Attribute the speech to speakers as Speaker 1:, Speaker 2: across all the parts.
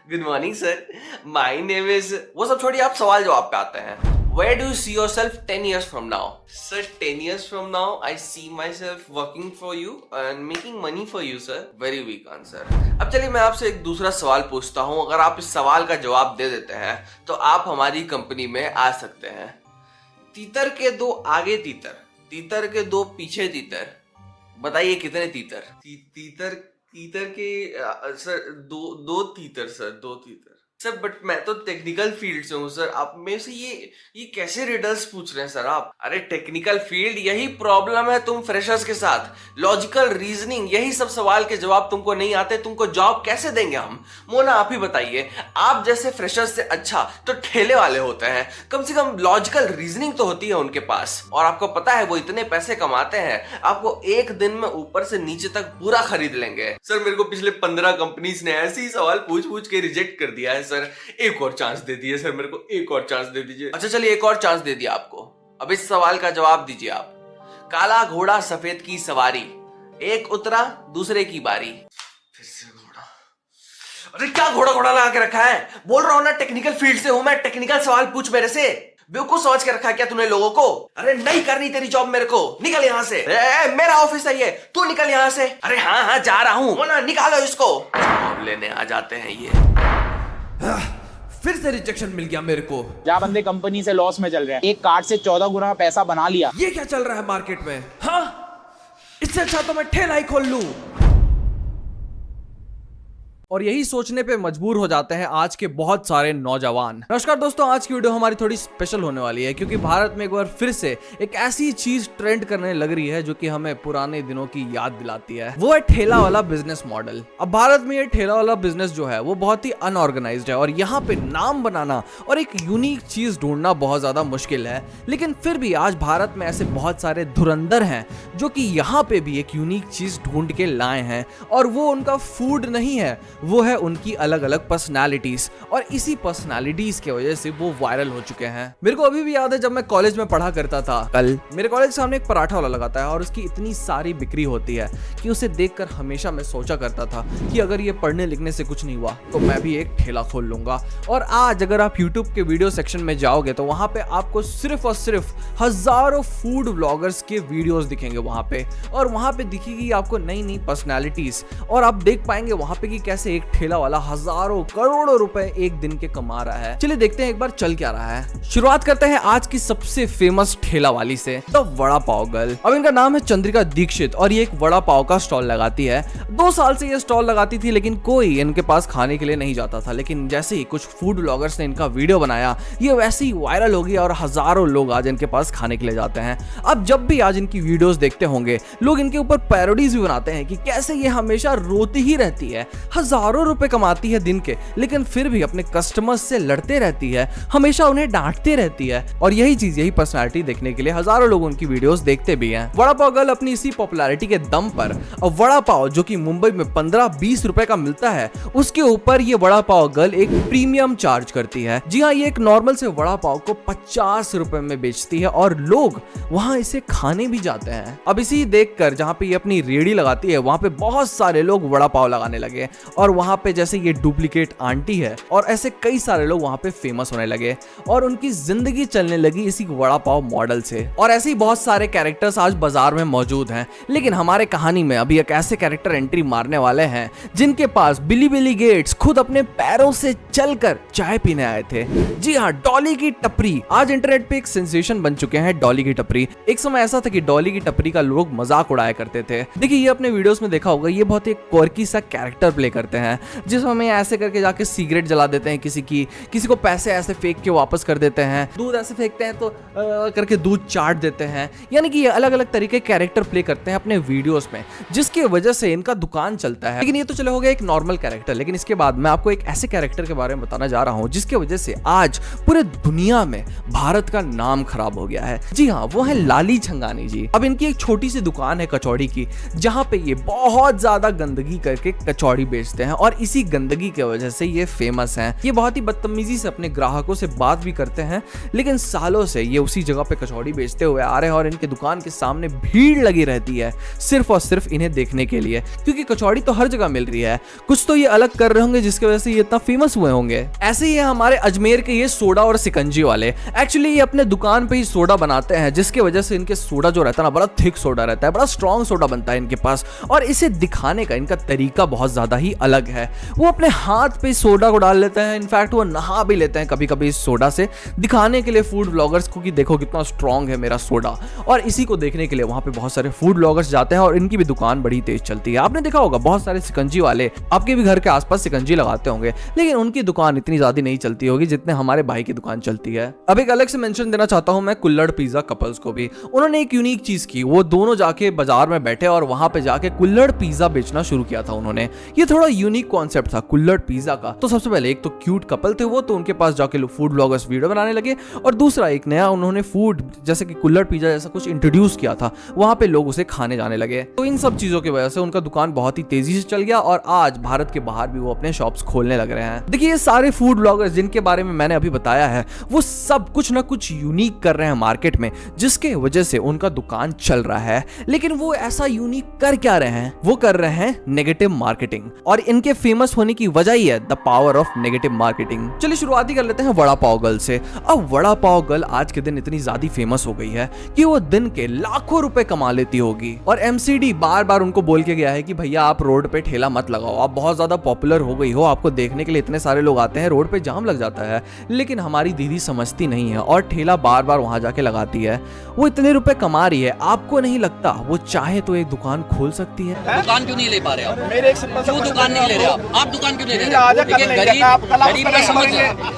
Speaker 1: Good morning sir, my name is, वो सब छोड़िए, आप सवाल जवाब पे आते हैं। Where do you see yourself 10 years from now? Sir, 10 years from now, I see myself working for you and making money for you, sir. Very weak answer. अब चलिए मैं आपसे एक दूसरा सवाल पूछता हूँ, अगर आप इस सवाल का जवाब दे देते हैं तो आप हमारी कंपनी में आ सकते हैं। तीतर के दो आगे तीतर, तीतर के दो पीछे तीतर, बताइए कितने तीतर? तीतर के सर दो तीतर सर, दो तीतर सर। बट मैं तो टेक्निकल फील्ड से हूँ सर, आप मेरे से ये कैसे रिडल्स पूछ रहे हैं सर आप? अरे टेक्निकल फील्ड, यही प्रॉब्लम है तुम फ्रेशर्स के साथ। लॉजिकल रीजनिंग, यही सब सवाल के जवाब तुमको नहीं आते, तुमको जॉब कैसे देंगे हम? मोना आप ही बताइए, आप जैसे फ्रेशर्स से अच्छा तो ठेले वाले होते हैं, कम से कम लॉजिकल रीजनिंग तो होती है उनके पास। और आपको पता है वो इतने पैसे कमाते हैं, आपको एक दिन में ऊपर से नीचे तक पूरा खरीद लेंगे। सर मेरे को पिछले 15 कंपनीज ने ऐसे ही सवाल पूछ के रिजेक्ट कर दिया है सर, एक और चांस दे दीजिए सर, मेरे को एक और चांस दे दीजिए। अच्छा चलिए एक और चांस दे दिया आपको, अब इस सवाल का जवाब दीजिए आप। काला घोड़ा सफेद की सवारी, एक उतरा दूसरे की बारी। फिर से घोड़ा, अरे क्या घोड़ा लगा के रखा है? बोल रहा हूं ना टेक्निकल फील्ड से हूं मैं, टेक्निकल सवाल पूछ मेरे से। बेवकूफ समझ के रखा है क्या तूने लोगों को? अरे नहीं करनी तेरी जॉब मेरे को, निकल यहाँ से। मेरा ऑफिस है ये, तू निकल यहाँ से। अरे हाँ जा रहा हूँ ना, निकालो इसको। जॉब लेने आ जाते हैं ये।
Speaker 2: फिर से रिजेक्शन मिल गया मेरे को।
Speaker 3: जहाँ बंदे कंपनी से लॉस में चल रहे हैं, एक कार्ड से 14 गुना पैसा बना लिया।
Speaker 2: ये क्या चल रहा है मार्केट में? हाँ, इससे अच्छा तो मैं ठेला ही खोल लूं। और यही सोचने पे मजबूर हो जाते हैं आज के बहुत सारे नौजवान। नमस्कार दोस्तों, आज की वीडियो हमारी थोड़ी स्पेशल होने वाली है क्योंकि भारत में एक बार फिर से एक ऐसी चीज ट्रेंड करने लग रही है जो कि हमें पुराने दिनों की याद दिलाती है। वो है ठेला वाला बिजनेस मॉडल। अब भारत में ये ठेला वाला बिजनेस जो है वो बहुत ही अनऑर्गेनाइज्ड है और यहाँ पे नाम बनाना और एक यूनिक चीज ढूंढना बहुत ज्यादा मुश्किल है। लेकिन फिर भी आज भारत में ऐसे बहुत सारे धुरंधर हैं जो कि यहाँ पे भी एक यूनिक चीज ढूंढ के लाए हैं, और वो उनका फूड नहीं है, वो है उनकी अलग अलग पर्सनालिटीज। और इसी पर्सनालिटीज के वजह से वो वायरल हो चुके हैं। मेरे को अभी भी याद है जब मैं कॉलेज में पढ़ा करता था, कल मेरे कॉलेज के सामने एक पराठा वाला लगाता है और उसकी इतनी सारी बिक्री होती है कि उसे देखकर हमेशा मैं सोचा करता था कि अगर ये पढ़ने लिखने से कुछ नहीं हुआ तो मैं भी एक ठेला खोल लूंगा। और आज अगर आप यूट्यूब के वीडियो सेक्शन में जाओगे तो वहां पे आपको सिर्फ और सिर्फ हजारों फूड व्लॉगर्स के वीडियोस दिखेंगे वहां पे, और वहां पे दिखेगी आपको नई नई पर्सनालिटीज, और आप देख पाएंगे वहां पे कि कैसे एक ठेला वाला हजारों करोड़ों रुपए एक दिन के कमा रहा है। चलिए देखते हैं एक बार चल क्या रहा है। शुरुआत करते हैं आज की सबसे फेमस ठेला वाली से, द वड़ा पाव गर्ल। अब इनका नाम है चंद्रिका दीक्षित और ये एक वड़ा पाव का स्टॉल लगाती है। 2 साल से ये स्टॉल लगाती थी लेकिन कोई इनके पास खाने के लिए नहीं जाता था। लेकिन जैसे ही कुछ फूड ब्लॉगर्स ने इनका वीडियो बनाया, ये वैसे ही वायरल हो गया और हजारों लोग आज इनके पास खाने के लिए जाते हैं। अब जब भी आज इनकी वीडियोस देखते होंगे लोग इनके ऊपर पैरोडीज भी बनाते हैं कि कैसे ये हमेशा रोती ही रहती है, हजारों रुपए कमाती है दिन के, लेकिन फिर भी अपने कस्टमर्स से लड़ते रहती है, हमेशा उन्हें डांटते रहती है। और यही चीज, यही पर्सनालिटी देखने के लिए हजारों लोग उनकी वीडियोस देखते भी हैं। वड़ा पाव गर्ल अपनी इसी पॉपुलैरिटी के दम पर अब वड़ा पाव जो कि मुंबई में 15-20 रुपए का मिलता है, उसके ऊपर ये वड़ा पाव गर्ल एक प्रीमियम चार्ज करती है। जी हाँ, ये एक नॉर्मल से वड़ा पाव को 50 रुपए में बेचती है और लोग वहां इसे खाने भी जाते हैं। अब इसी देखकर जहां पे ये अपनी रेडी लगाती है वहां पे बहुत सारे लोग वड़ा पाव लगाने लगे, और वहां पे जैसे ये डुप्लीकेट आंटी है और ऐसे कई सारे लोग वहां पे फेमस होने लगे और उनकी जिंदगी चलने लगी इसी वड़ा पाव मॉडल से। और ऐसे ही बहुत सारे कैरेक्टर्स आज बाजार में मौजूद हैं। लेकिन हमारे कहानी में अभी एक ऐसे कैरेक्टर एंट्री मारने वाले हैं जिनके पास बिली गेट्स खुद अपने पैरों से चलकर चाय पीने आए थे। जी हाँ, डॉली की टपरी आज इंटरनेट पे एक सेंसेशन बन चुके हैं। डॉली की टपरी, एक समय ऐसा था कि डॉली की टपरी का लोग मजाक उड़ाया करते थे। देखिए, ये अपने वीडियोस में देखा होगा, ये बहुत एक क्वर्की सा कैरेक्टर प्ले करते हैं जिसमें ऐसे करके जाके सिगरेट जला देते हैं किसी को पैसे ऐसे फेंक के वापस कर देते हैं, दूध ऐसे फेंकते हैं तो करके दूध चाट देते हैं। यानी कि ये अलग अलग तरीके के कैरेक्टर प्ले करते हैं अपने वीडियोस में, जिसकी वजह से इनका दुकान चलता है। लेकिन ये तो चलो हो गया एक नॉर्मल कैरेक्टर, लेकिन इसके बाद मैं आपको एक ऐसे कैरेक्टर के बारे में बताना जा रहा हूं जिसकी वजह से आज पूरे दुनिया में भारत का नाम खराब हो गया है। जी हाँ, वो है लाली छंगानी जी। अब इनकी एक छोटी सी दुकान है कचौड़ी की, जहां पे ये बहुत ज्यादा गंदगी करके कचौड़ी बेचते बेचते हैं और इसी गंदगी की वजह से ये फेमस हैं। ये बहुत ही बदतमीजी से अपने ग्राहकों से बात भी करते हैं, लेकिन सालों से ये उसी जगह पे कचौड़ी बेचते हुए आ रहे हैं और इनके दुकान के सामने भीड़ लगी रहती है सिर्फ और सिर्फ इन्हें देखने के लिए, क्योंकि कचौड़ी तो हर जगह मिल रही है। कुछ तो ये अलग कर रहे होंगे जिसकी वजह से ये इतना फेमस हुए होंगे। ऐसे ही है हमारे अजमेर के ये सोडा और सिकंजी वाले। एक्चुअली ये अपने दुकान पे ही सोडा बनाते हैं, जिसकी वजह से इनके सोडा जो रहता है ना, बड़ा थिक सोडा रहता है, बड़ा स्ट्रॉन्ग सोडा बनता है इनके पास। और इसे दिखाने का इनका तरीका बहुत ज्यादा ही अलग है। वो अपने हाथ पे सोडा को डाल लेते हैं, इनफैक्ट वो नहा भी लेते हैं कभी कभी इस सोडा से, दिखाने के लिए फूड ब्लॉगर्स को कि देखो कितना स्ट्रॉन्ग है मेरा सोडा। और इसी को देखने के लिए वहां पे बहुत सारे फूड ब्लॉगर्स जाते हैं और इनकी भी दुकान बड़ी तेज चलती है। आपने देखा होगा बहुत सारे सिकंजी वाले आपके भी घर के आसपास सिकंजी लगाते होंगे, लेकिन उनकी दुकान इतनी ज्यादा नहीं चलती होगी जितने हमारे भाई की दुकान चलती है। अब एक अलग से मेंशन देना चाहता हूं मैं कुल्हड़ पिज्जा कपल्स को भी। उन्होंने एक यूनिक चीज की, वो दोनों जाके बाजार में बैठे और वहां पे जाके कुल्हड़ पिज्जा बेचना शुरू किया था उन्होंने। ये थोड़ा यूनिक कॉन्सेप्ट था कुल्हड़ पिज्जा का। तो सबसे पहले एक तो क्यूट कपल थे वो, तो उनके पास जाके लोग फूड ब्लॉगर्स वीडियो बनाने लगे, और दूसरा एक नया उन्होंने फूड जैसे कि कुल्हड़ पिज्जा जैसा कुछ इंट्रोड्यूस किया था, वहां पे लोग उसे खाने जाने लगे। तो इन सब चीजों की वजह से उनका दुकान बहुत ही तेजी से चल गया और आज भारत के बाहर भी वो अपने शॉप्स खोलने लग रहे हैं। देखिए ये सारे फूड ब्लॉगर्स जिनके बारे में मैंने अभी बताया है, वो सब कुछ ना कुछ यूनिक कर रहे हैं मार्केट में, जिसके वजह से उनका दुकान चल रहा है। लेकिन वो ऐसा यूनिक कर क्या रहे हैं? वो कर रहे हैं नेगेटिव मार्केटिंग, और इनके फेमस होने की वजह ही है the power of negative marketing. चलिए शुरुआत ही कर लेते हैं वड़ा पाव गर्ल से। अब वड़ा पाव गर्ल आज के दिन इतनी ज्यादा फेमस हो गई है कि वो दिन के लाखों रुपए कमा लेती होगी, और एमसीडी बार बार उनको बोल के गया है कि भैया आप रोड पे ठेला मत लगाओ, आप बहुत ज्यादा पॉपुलर हो गई हो, आपको देखने के लिए इतने सारे लोग आते हैं, रोड पे जाम लग जाता है। लेकिन हमारी दीदी समझती नहीं है और ठेला बार बार वहां जाके लगाती है। वो इतने रुपए कमा रही है, आपको नहीं लगता वो चाहे तो एक दुकान खोल सकती है?
Speaker 4: दुकान क्यों नहीं ले पा रहे आप?
Speaker 3: मेरे एक सिंपल सा
Speaker 4: क्यों दुकान नहीं ले रहे आप दुकान क्यों नहीं ले
Speaker 3: आजा
Speaker 4: रहे?
Speaker 3: कर
Speaker 4: देखिए
Speaker 3: लेंगे, आप कल
Speaker 4: गरीब का समझ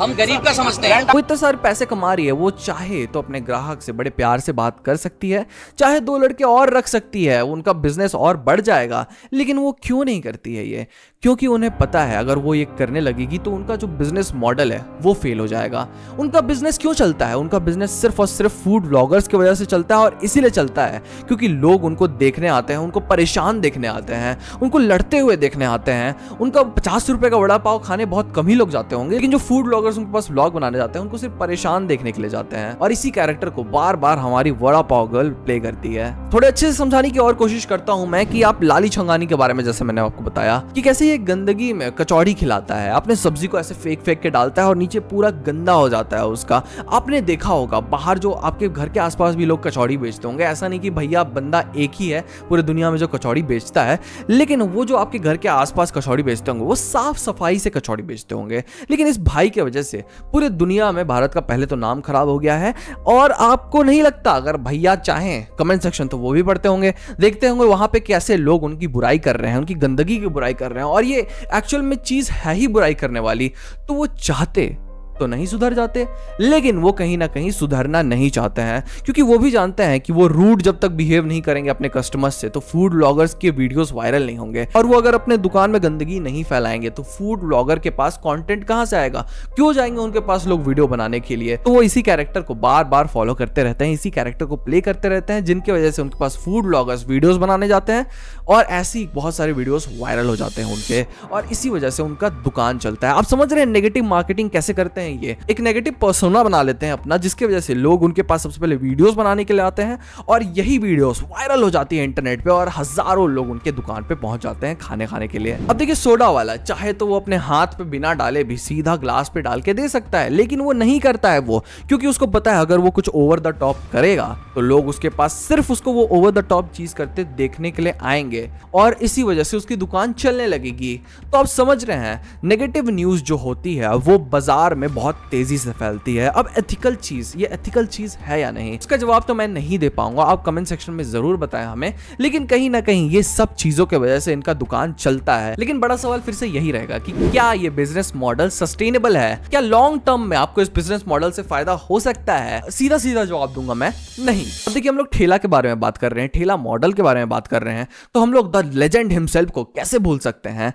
Speaker 4: हम गरीब का समझते हैं।
Speaker 2: वो इतने सारे पैसे कमा रही है, वो चाहे तो अपने ग्राहक से बड़े प्यार से बात कर सकती है, चाहे 2 लड़के और रख सकती है, उनका बिजनेस और बढ़ जाएगा। लेकिन वो क्यों नहीं करती है ये? क्योंकि उन्हें पता है अगर वो ये करने लगेगी तो उनका जो बिजनेस मॉडल है वो फेल हो जाएगा। उनका बिजनेस क्यों चलता है? उनका बिजनेस सिर्फ और सिर्फ फूड ब्लॉगर्स की वजह से चलता है, और इसीलिए चलता है क्योंकि लोग उनको देखने आते हैं, उनको परेशान देखने आते हैं, उनको लड़ते हुए देखने आते हैं। उनका 50 रुपए का वड़ा पाव खाने बहुत कम ही लोग जाते होंगे, लेकिन जो फूड ब्लॉगर्स उनके पास व्लॉग बनाने जाते हैं उनको सिर्फ परेशान देखने के लिए जाते हैं। और इसी कैरेक्टर को बार बार हमारी वड़ा पाव गर्ल प्ले करती है। थोड़े अच्छे से समझाने की और कोशिश करता हूं मैं कि आप लाली छंगानी के बारे में, जैसे मैंने आपको बताया कि कैसे ये गंदगी में कचौड़ी खिलाता है, अपने सब्जी को ऐसे फेंक फेंक के डालता है और नीचे पूरा गंदा हो जाता है उसका। आपने देखा होगा बाहर जो आपके घर के आसपास भी लोग कचौड़ी बेचते होंगे, ऐसा नहीं कि भैया बंदा एक ही है पूरे दुनिया में जो कचौड़ी बेचता है, लेकिन वो जो आपके घर के आसपास कचौड़ी बेचते होंगे वो साफ सफाई से कचौड़ी बेचते होंगे। लेकिन इस भाई की वजह से पूरे दुनिया में भारत का पहले तो नाम खराब हो गया है, और आपको नहीं लगता अगर भैया चाहें कमेंट सेक्शन तो वो भी पढ़ते होंगे, देखते होंगे वहां पे कैसे लोग उनकी बुराई कर रहे हैं, उनकी गंदगी की बुराई कर रहे हैं, और ये एक्चुअल में चीज है ही बुराई करने वाली। तो वो चाहते तो नहीं सुधर जाते, लेकिन वो कहीं ना कहीं सुधरना नहीं चाहते हैं, क्योंकि वो भी जानते हैं कि वो रूड जब तक बिहेव नहीं करेंगे अपने कस्टमर्स से तो फूड ब्लॉगर्स के वीडियोस वायरल नहीं होंगे, और वो अगर अपने दुकान में गंदगी नहीं फैलाएंगे तो फूड ब्लॉगर के पास कंटेंट कहां से आएगा? क्यों जाएंगे उनके पास लोग वीडियो बनाने के लिए? तो वो इसी कैरेक्टर को बार बार फॉलो करते रहते हैं, इसी कैरेक्टर को प्ले करते रहते हैं, जिनकी वजह से उनके पास फूड ब्लॉगर्स वीडियोस बनाने जाते हैं, और ऐसी बहुत सारे वीडियोस वायरल हो जाते हैं उनके, और इसी वजह से उनका दुकान चलता है। आप समझ रहे हैं नेगेटिव मार्केटिंग कैसे करते हैं? ये एक नेगेटिव पर्सोना बना लेते हैं अपना, जिसकी वजह से लोग उनके पास सबसे पहले वीडियोस बनाने के लिए आते हैं, और यही वीडियोस वायरल हो जाती है इंटरनेट पे, और हजारों लोग उनके दुकान पे पहुंच जाते हैं खाने के लिए। अब देखिए सोडा वाला चाहे तो वो अपने हाथ पे बिना डाले भी सीधा ग्लास पे डाल के दे सकता है, लेकिन वो नहीं करता है वो, क्योंकि उसको पता है अगर वो कुछ ओवर द टॉप करेगा तो लोग उसके पास सिर्फ उसको वो ओवर द टॉप चीज करते देखने के लिए आएंगे, और इसी वजह से उसकी दुकान चलने लगेगी। तो आप समझ रहे हैं नेगेटिव न्यूज जो होती है वो बाजार में बहुत तेजी से फैलती है। अब एथिकल चीज, ये एथिकल चीज है या नहीं, इसका जवाब तो मैं नहीं दे पाऊंगा, आप कमेंट सेक्शन में जरूर बताएं हमें, लेकिन कहीं ना कहीं ये सब चीजों की वजह से इनका दुकान चलता है। लेकिन बड़ा सवाल फिर से यही रहेगा कि क्या ये बिजनेस मॉडल सस्टेनेबल है? क्या लॉन्ग टर्म में आपको इस बिजनेस मॉडल से फायदा हो सकता है? सीधा सीधा जवाब दूंगा मैं, नहीं। अब देखिए हम लोग ठेला के बारे में बात कर रहे हैं, ठेला मॉडल के बारे में बात कर रहे हैं, तो हम लोग द लेजेंड हिमसेल्फ को कैसे भूल सकते हैं?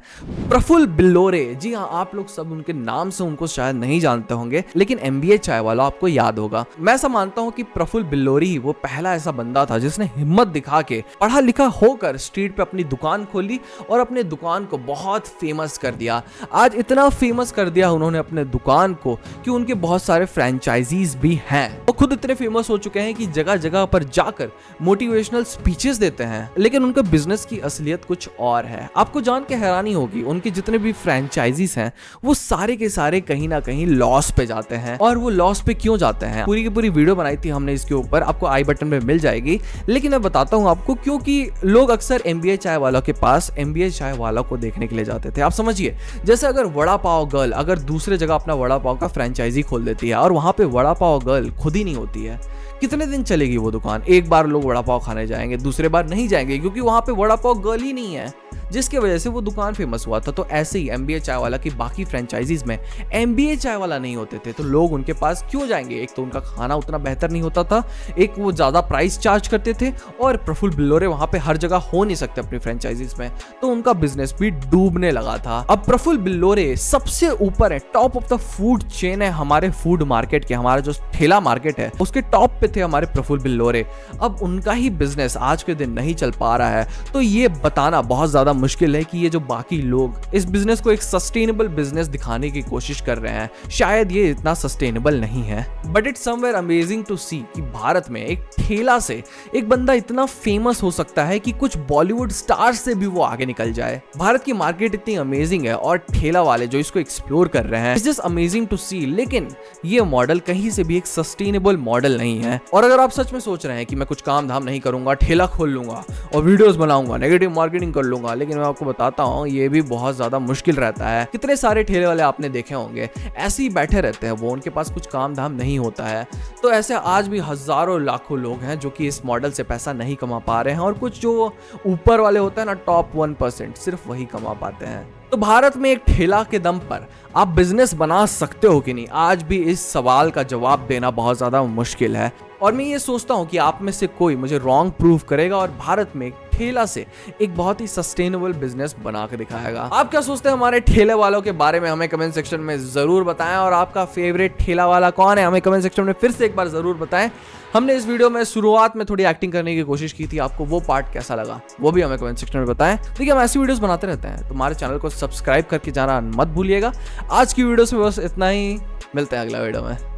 Speaker 2: प्रफुल्ल बिल्लोरे। जी हाँ, आप लोग सब उनके नाम से उनको शायद नहीं जानते होंगे, लेकिन MBA चाय वाला आपको याद होगा। मैं ऐसा मानता हूँ कि प्रफुल्ल बिल्लोरी वो पहला ऐसा बंदा था जिसने हिम्मत दिखा के पढ़ा लिखा होकर स्ट्रीट पे अपनी दुकान खोली और अपने दुकान को बहुत फेमस कर दिया। आज इतना फेमस कर दिया उन्होंने अपने दुकान को कि उनके बहुत सारे फ्रेंचाइजीज भी हैं। वो खुद इतने फेमस हो चुके हैं कि जगह जगह पर जाकर मोटिवेशनल स्पीचेस देते हैं, लेकिन उनका बिजनेस की असलियत कुछ और है। आपको जान के हैरानी होगी, उनके जितने भी फ्रेंचाइजीज हैं वो सारे के सारे कहीं ना कहीं लॉस पे जाते हैं। और वो लॉस पे क्यों जाते हैं, पूरी की पूरी वीडियो बनाई थी हमने इसके ऊपर, आपको आई बटन में मिल जाएगी। लेकिन मैं बताता हूं आपको, क्योंकि लोग अक्सर MBA चाय वालों के पास MBA चाय वालों को देखने के लिए जाते थे। आप समझिए, जैसे अगर वड़ा पाव गर्ल अगर दूसरे जगह अपना वड़ा पाव का फ्रेंचाइजी खोल देती है और वहां पे वड़ा पाव गर्ल खुद ही नहीं होती है, कितने दिन चलेगी वो दुकान? एक बार लोग वड़ा पाव खाने जाएंगे, दूसरे बार नहीं जाएंगे, क्योंकि वहां पे वड़ा पाव गर्ल ही नहीं है, जिसकी वजह से वो दुकान फेमस हुआ था। तो ऐसे ही MBA चाय वाला की बाकी फ्रेंचाइजीज में MBA चाय वाला नहीं होते थे, तो लोग उनके पास क्यों जाएंगे? एक तो उनका खाना उतना बेहतर नहीं होता था, एक वो ज्यादा प्राइस चार्ज करते थे, और प्रफुल्ल बिल्लोरे वहां पे हर जगह हो नहीं सकते अपनी फ्रेंचाइजीज में, तो उनका बिजनेस भी डूबने लगा था। अब प्रफुल्ल बिल्लोरे सबसे ऊपर है, top of the food chain है हमारे फूड मार्केट के, हमारा जो ठेला मार्केट है उसके टॉप पे थे हमारे प्रफुल्ल बिल्लोरे। अब उनका ही बिजनेस आज के दिन नहीं चल पा रहा है, तो ये बताना बहुत ज्यादा मुश्किल है कि ये जो बाकी लोग इस बिजनेस को एक सस्टेनेबल बिजनेस दिखाने की कोशिश कर रहे हैं, शायद ये इतना सस्टेनेबल नहीं है। But it's somewhere amazing to see कि भारत में एक ठेला से एक बंदा इतना फेमस हो सकता है कि कुछ बॉलीवुड स्टार्स से भी वो आगे निकल जाए। भारत की मार्केट इतनी अमेजिंग है और ठेला वाले जो इसको एक्सप्लोर कर रहे हैं, इट्स जस्ट अमेजिंग टू सी। लेकिन ये मॉडल कहीं से भी एक सस्टेनेबल मॉडल नहीं है। और अगर आप सच में सोच रहे हैं कि मैं कुछ काम धाम नहीं करूंगा, ठेला खोल लूंगा और वीडियोस बनाऊंगा, नेगेटिव मार्केटिंग कर लूंगा, लेकिन मैं आपको बताता हूं ये भी बहुत ज्यादा मुश्किल रहता है। कितने सारे ठेले वाले आपने देखे होंगे ऐसे ही बैठे रहते हैं, वो उनके पास कुछ काम धाम नहीं होता है। तो ऐसे आज भी हजारों लाखों लोग हैं जो कि इस मॉडल से पैसा नहीं कमा पा रहे हैं, और कुछ जो ऊपर वाले होते हैं ना, टॉप 1%, सिर्फ वही कमा पाते हैं। तो भारत में एक ठेला के दम पर आप बिजनेस बना सकते हो कि नहीं, आज भी इस सवाल का जवाब देना बहुत ज्यादा मुश्किल है। और मैं ये सोचता हूँ कि आप में से कोई मुझे रॉन्ग प्रूव करेगा और भारत में ठेला से एक बहुत ही सस्टेनेबल बिजनेस बना के दिखाएगा। आप क्या सोचते हैं हमारे ठेले वालों के बारे में, हमें कमेंट सेक्शन में जरूर बताएं। और आपका फेवरेट ठेला वाला कौन है, हमें कमेंट सेक्शन में फिर से एक बार जरूर बताएं। हमने इस वीडियो में शुरुआत में थोड़ी एक्टिंग करने की कोशिश की थी, आपको वो पार्ट कैसा लगा वो भी हमें कमेंट सेक्शन में बताएं। देखिए, हम ऐसी वीडियोस बनाते रहते हैं, तो हमारे चैनल को सब्सक्राइब करके जाना मत भूलिएगा। आज की वीडियो में बस इतना ही, मिलते हैं अगला वीडियो में।